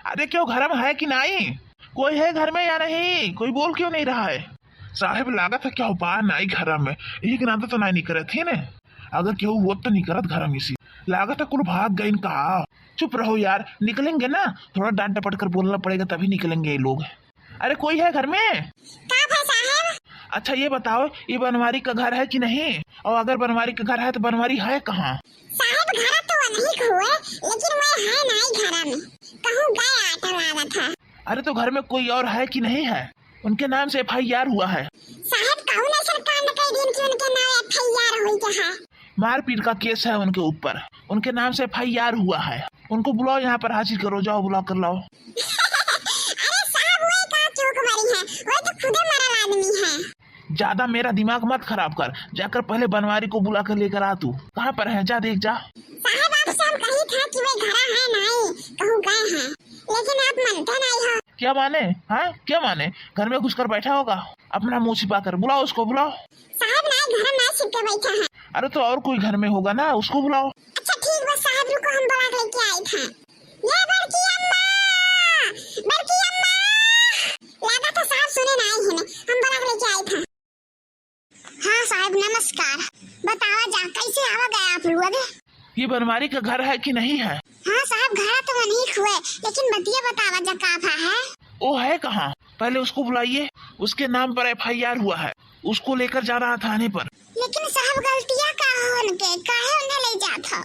अरे क्यों, घर में है कि नहीं? कोई है घर में या नहीं? कोई बोल क्यों नहीं रहा है? साहेब लागत है क्या उपाय नहीं घर में, एक नाता तो नहीं करे थे ने। अगर क्यों वो तो नहीं करत घर में इसी लागत है कुल भाग गए कहा। चुप रहो यार, निकलेंगे ना, थोड़ा डांट डपट कर बोलना पड़ेगा तभी निकलेंगे ये लोग। अरे कोई है घर में? अच्छा ये बताओ, ये बनवारी का घर है कि नहीं? और अगर बनवारी का घर है तो बनवारी है कहाँ? साहब घर तो नहीं हुए, लेकिन वो है नहीं घर में, कहूँ गए आटा वाला था। अरे तो घर में कोई और है कि नहीं है? उनके नाम से FIR हुआ है। साहब कहूँ ना सरकार ने कई दिन की उनके नाम FIR हुई है। मारपीट का केस है उनके ऊपर, उनके नाम से FIR हुआ है। उनको बुलाओ यहाँ पर, हाजिर करो, जाओ बुला कर लाओ। अरे साहब वो का चूक मरी है, वो तो खुदे मरल आदमी है। ज्यादा मेरा दिमाग मत खराब कर, जाकर पहले बनवारी को बुला कर लेकर आ। तू कहाँ पर है, जा देख जा। साहब आप सब कही था कि वे घर है नहीं, कहूँ गए हैं, लेकिन आप मानते नहीं हो। क्या माने? हाँ क्या माने? घर में घुसकर बैठा होगा अपना मुंह छिपा कर। बुलाओ उसको, बुलाओ। साहब नहीं घर में छिप के बैठा है। अरे तो और कोई घर में होगा ना, उसको बुलाओ। अच्छा ठीक बस साहब रुको, हम बुला के लेके आए थे। ये बड़की अम्मा, बड़की अम्मा, लगा था साहब सुने नहीं है, हम बुला के लेके आए थे। हाँ साहब नमस्कार, बतावा जा कैसे आवा गए आप लोग? ये बनवारी का घर है कि नहीं है? हाँ साहब घर तो नहीं हुए, लेकिन बतिया बतावा जा का है। वो है कहाँ? पहले उसको बुलाइए, उसके नाम पर FIR हुआ है, उसको लेकर जा रहा थाने पर। लेकिन साहब गलतियाँ का उनके काहे उन्हें ले जाता?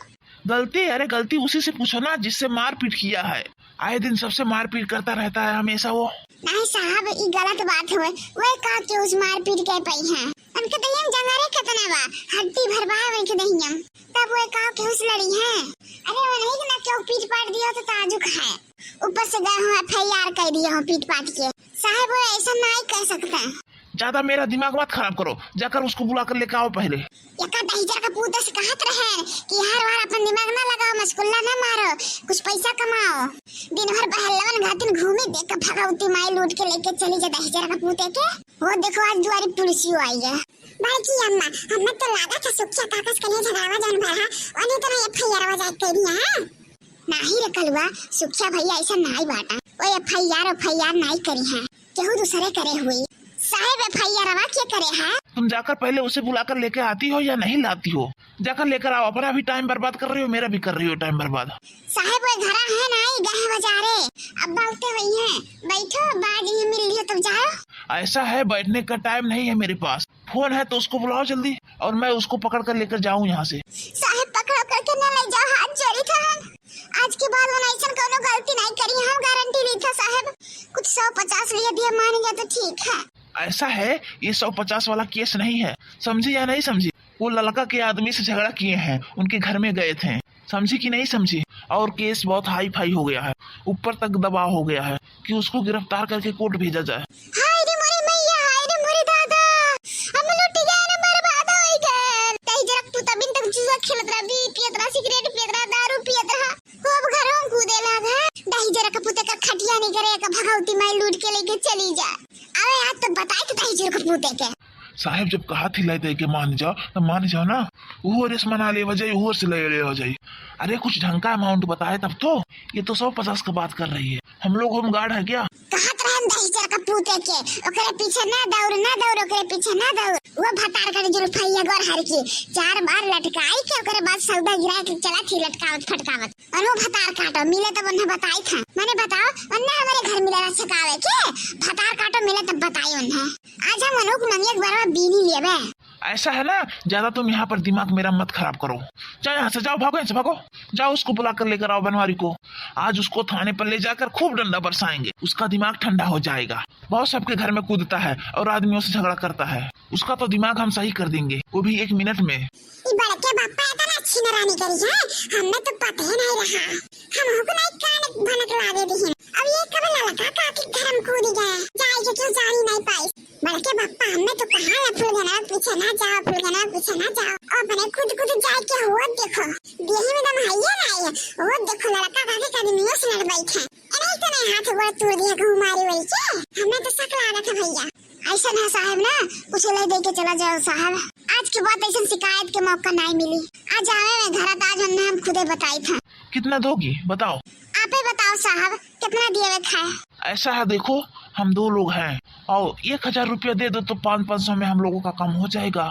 गलती? अरे गलती उसी से पूछो ना जिससे मारपीट किया है। आए दिन सबसे मारपीट करता रहता है हमेशा वो। नहीं साहब ये गलत बात हुए, वो का क्यों उस मारपीट के पई है? उनके दहियम जंगारे कितना बा, हड्डी भरवा है उनके दहियम, तब वो का क्यों लड़ी है? अरे वो नहीं ना क्यों पीट पाट दिया तो ताजुक है, ऊपर से गए हो FIR कर दिया हो पीट पाट के। साहब वो ऐसा नहीं कह सकते। ज्यादा मेरा दिमाग मत खराब करो, जाकर उसको बुला कर लेकर आओ पहले। यका दहिजर का पूत से कहत रहे कि हर बार अपन दिमाग ना लगाओ, मस्कुल्ला ना मारो, कुछ पैसा कमाओ, दिन भर बहलवन घातिन घूमे देख के भगवती माई लूट के लेके चली जा दहिजर का पूते के। वो देखो आज द्वारी पुलिस आई है। बड़की अम्मा हमें तो लगा था सुखिया कागज के लिए झगड़ावा जान भरा, और तो ना FIR वजह कर दिया है। नहीं रखलवा सुखिया भैया ऐसा नहीं बाटा, वो FIR नहीं करी है, केहू दूसरे करे हुई। साहब FIR क्या करे है? तुम जाकर पहले उसे बुलाकर लेकर आती हो या नहीं लाती हो? जाकर लेकर आओ, अपना भी टाइम बर्बाद कर रही हो, मेरा भी कर रही हो टाइम बर्बाद। साहब वो घर है नहीं गए बाजारे, अब बोलते वही है, बैठो बाद में मिल लियो तब जाओ। ऐसा है बैठने का टाइम नहीं है मेरे पास, फोन है तो उसको बुलाओ जल्दी, और मैं उसको पकड़ कर लेकर जाऊँ यहाँ से। साहब पकड़ो करके न ले जाओ, हाथ जोड़ी था हम आज के बाद वो ऐसा कोनो गलती नहीं करी, हम गारंटी ली था साहब। कुछ 150 लिए दिया मान गया तो ठीक है। ऐसा है ये 150 वाला केस नहीं है, समझी या नहीं समझी? वो लड़का के आदमी से झगड़ा किए हैं, उनके घर में गए थे, समझी कि नहीं समझी? और केस बहुत हाई फाई हो गया है, ऊपर तक दबाव हो गया है कि उसको गिरफ्तार करके कोर्ट भेजा जाए। हाय रे मोरी मैया, हाय रे मोरी दादा, हम लुट गए ना, बर्बाद हो गए। तई जरा तू तबिन तक जुआ खेलत रहा, बी पियत रहा, सिगरेट पियत रहा, दारू पियत रहा, खूब घरों कूदे लगा। दही जरा का पुते का खटिया नहीं करे का भगवती माई लूट के लेके चली जा। अरे आज तो बताए तो दही जरा का पुते के। साहब जब कहा थी ले दे के मान जाओ तो मान जाओ ना, वो रेस मना ले वजह वो से ले हो जाए। अरे कुछ ढंग का अमाउंट बताए तब तो, ये तो 150 का बात कर रही है, हम लोग होम गार्ड है क्या? कहत रहन दहिजर का पूते के, ओकरे पीछे ना दौड़ ओकरे पीछे ना दौड़। वो भतार कर जुल्फैया गोर हर की 4 बार लटकाई के ओकरे बाद सौदा गिरा के चला थी लटकावत फटकावत, और वो भतार काटो मिले तब उन्हें बताई था। मैंने बताओ उन्हें हमारे घर मिला छकावे के भतार काटो मिले तब बताई उन्हें। आज हम अनुक मंगिया बार बीनी लेबे। ऐसा है ना, ज्यादा तुम यहाँ पर दिमाग मेरा मत खराब करो, जाओ यहाँ से, जाओ भागो यहाँ से भागो, जाओ उसको बुला कर लेकर आओ बनवारी को। आज उसको थाने पर ले जाकर खूब डंडा बरसाएंगे, उसका दिमाग ठंडा हो जाएगा। बहुत सबके घर में कूदता है और आदमियों से झगड़ा करता है, उसका तो दिमाग हम सही कर देंगे, वो भी 1 मिनट में। बड़के बापा इतना अच्छी नारानी करी है, हमें तो पता ही नहीं रहा, हम को नहीं कान भनक लागे दी। अब ये कब लड़का का कि धर्म कूद गया, जाए जो क्यों जानी नहीं पाई। बड़के बापा हमने तो कहा है फुलगना पीछे ना जाओ, फुलगना पीछे ना जाओ, और बने खुद जाए के हुआ देखो, देही में दम है या नहीं है, वो देखो लड़का का के आदमियों से लड़ बैठे, नहीं तो नहीं हाथ गोड़ तोड़ दिया घुमारी वही के, हमें तो शक लगा था भैया। ऐसा ना साहब ना कुछ ले दे के चला जाओ साहब, आज के बाद ऐसा शिकायत के मौका नहीं मिली। आज आवे में घर आज हमने हम खुदे बताई था। कितना दोगी बताओ? आप ही बताओ साहब कितना दिए हुए खाए। ऐसा है देखो, हम 2 लोग हैं और 1000 रुपया दे दो तो 500 में हम लोगों का काम हो जाएगा,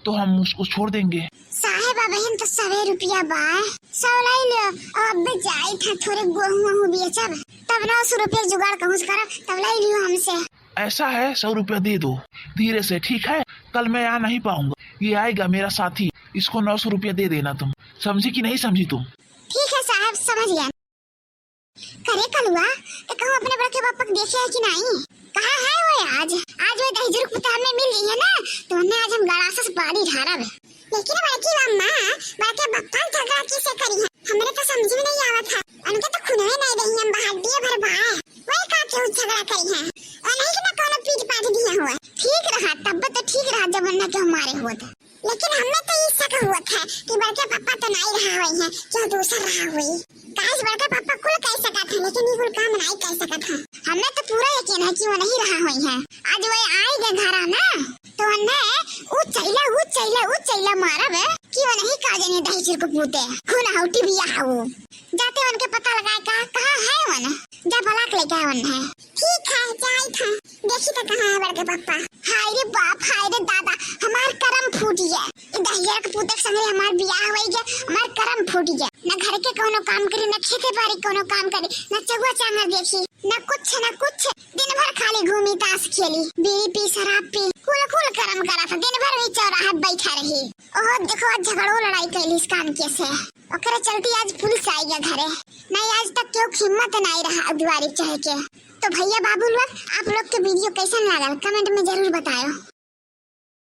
तो हम उसको छोड़ देंगे। साहेब बहन तो 100 रुपया बाय 100 लाई लो। अब जाई था थोड़े गेहूं बेचब तब 900 रुपया जुगाड़ कहूँ करब तब लाई लियो हमसे। ऐसा है 100 रुपया दे दो धीरे से, ठीक है? कल मैं आ नहीं पाऊंगा, ये आएगा मेरा साथी, इसको 900 रुपया दे देना। तुम समझी कि नहीं समझी तुम? ठीक है साहब समझ गया। करे कलुआ तो कहूँ अपने बड़के पापा को देखे है कि नहीं? कहाँ है वो आज वो दहीजुर पुतार में मिल गई है ना, तो हमने आज हम गड़ासा से पानी ढारा है। लेकिन बड़की अम्मा बड़के पप्पा झगड़ा किसे करी है हमरे तो समझ में नहीं आवत है। उनके तो खुनवे नहीं रही हम बहादिए भर भाए वही का क्यों झगड़ा करी है और नहीं कि ना कोनो पीट पाट दिया हुआ। ठीक रहा तब तो ठीक रहा जब अन्ना के हमारे हुआ था, लेकिन हमने तो ये शक हुआ था कि बड़के पापा तो नहीं रहा हुई है जो दूसरा रहा हुई। काश बड़के पापा कुल कह सका था लेकिन ये कुल काम नहीं कह सका था। हमें तो पूरा यकीन है कि वो नहीं रहा हुई है। आज वो आएगा घर ना तो उचैला मारा बे कि वो नहीं काजनी दहीजुर को पूते खून हौटी भी आओ जाते उनके पता लगाए कहाँ है वो ना जा बलाक लेके आवन है। ठीक है जाई था देखी तो कहाँ है बड़के पापा। हाय रे बाप हाय रे दादा हमार करम फूट गया, दहिया के पुतक संगे हमार बियाह हो गया, हमार करम फूट गया। न घर के कोनो काम करी न खेते बाड़ी कोनो काम करी न चगुआ चांगर देखी न कुछ दिन भर खाली घूमी ताश खेली बीड़ी पी शराब पी कुल करम करा था। दिन भर वही चौराहा बैठा रही। ओह देखो आज झगड़ो लड़ाई कैली इस काम के से ओकरे चलती आज पुलिस आई गया घरे। नहीं आज तक क्यों हिम्मत नहीं रहा दुआरी चढ़ के। तो भैया बाबू लोग आप लोग के वीडियो कैसा लगा कमेंट में जरूर बताओ।